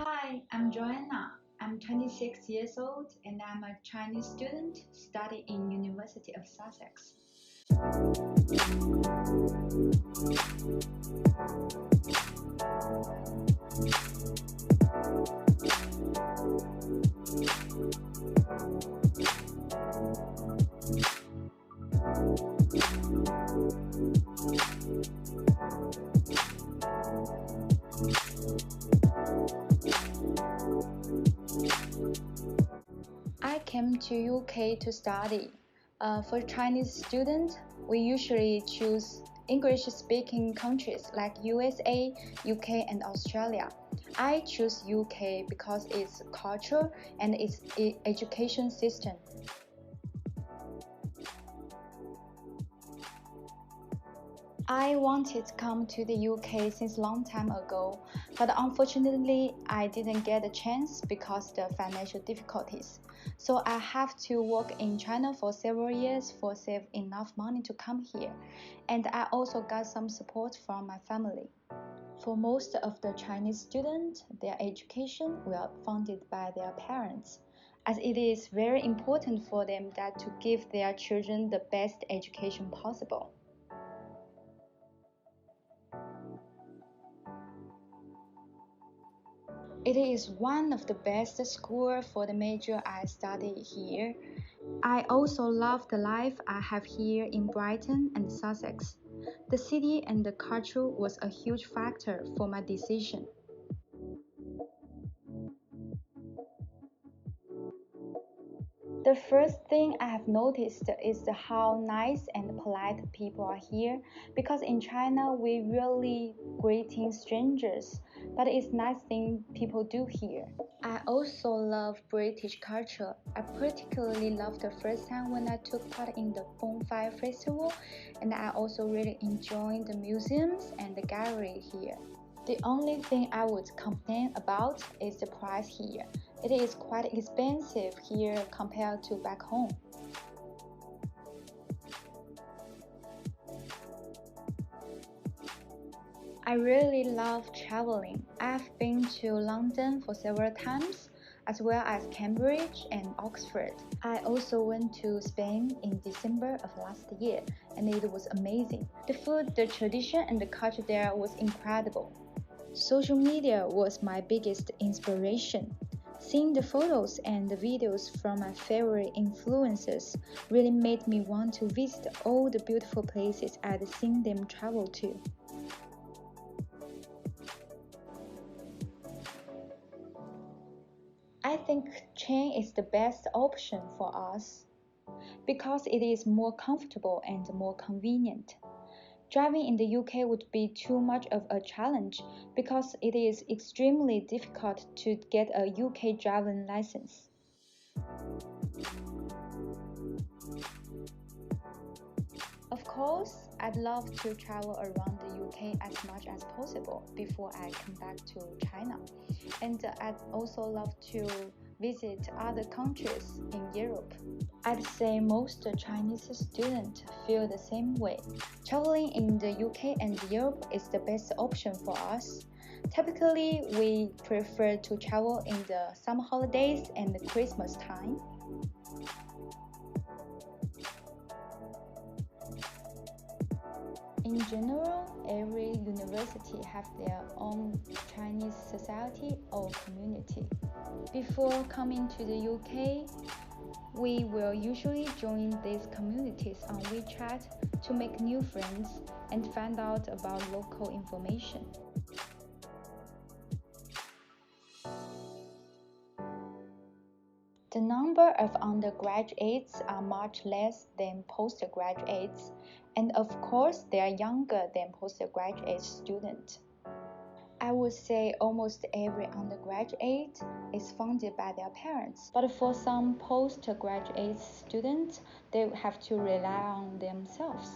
Hi, I'm Joanna. I'm 26 years old and I'm a Chinese student studying in University of Sussex. I came to UK to study. For Chinese students, we usually choose English-speaking countries like USA, UK, and Australia. I choose UK because its culture and its education system. I wanted to come to the UK since long time ago, but unfortunately I didn't get a chance because of the financial difficulties. So I have to work in China for several years for save enough money to come here, and I also got some support from my family. For most of the Chinese students, their education will be funded by their parents, as it is very important for them that to give their children the best education possible. It is one of the best schools for the major I studied here. I also love the life I have here in Brighton and Sussex. The city and the culture was a huge factor for my decision. The first thing I have noticed is how nice and polite people are here, because in China we rarely greeting strangers, but it's nice thing people do here. I also love British culture. I particularly love the first time when I took part in the Bonfire Festival, and I also really enjoyed the museums and the gallery here. The only thing I would complain about is the price here. It is quite expensive here compared to back home. I really love traveling. I've been to London for several times, as well as Cambridge and Oxford. I also went to Spain in December of last year, and it was amazing. The food, the tradition, and the culture there was incredible. Social media was my biggest inspiration. Seeing the photos and the videos from my favorite influencers really made me want to visit all the beautiful places I'd seen them travel to. I think train is the best option for us because it is more comfortable and more convenient. Driving in the UK would be too much of a challenge because it is extremely difficult to get a UK driving license. Of course, I'd love to travel around the UK as much as possible before I come back to China. And I'd also love to visit other countries in Europe. I'd say most Chinese students feel the same way. Traveling in the UK and Europe is the best option for us. Typically, we prefer to travel in the summer holidays and the Christmas time. In general, every university have their own Chinese society or community. Before coming to the UK, we will usually join these communities on WeChat to make new friends and find out about local information. The number of undergraduates are much less than postgraduates, and of course they are younger than postgraduate students. I would say almost every undergraduate is funded by their parents, but for some postgraduate students, they have to rely on themselves.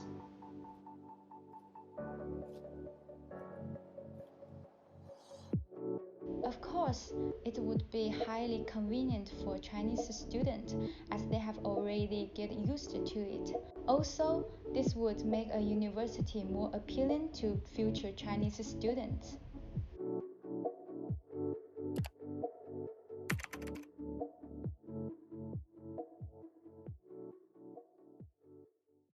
Of course, it would be highly convenient for Chinese students as they have already get used to it. Also, this would make a university more appealing to future Chinese students.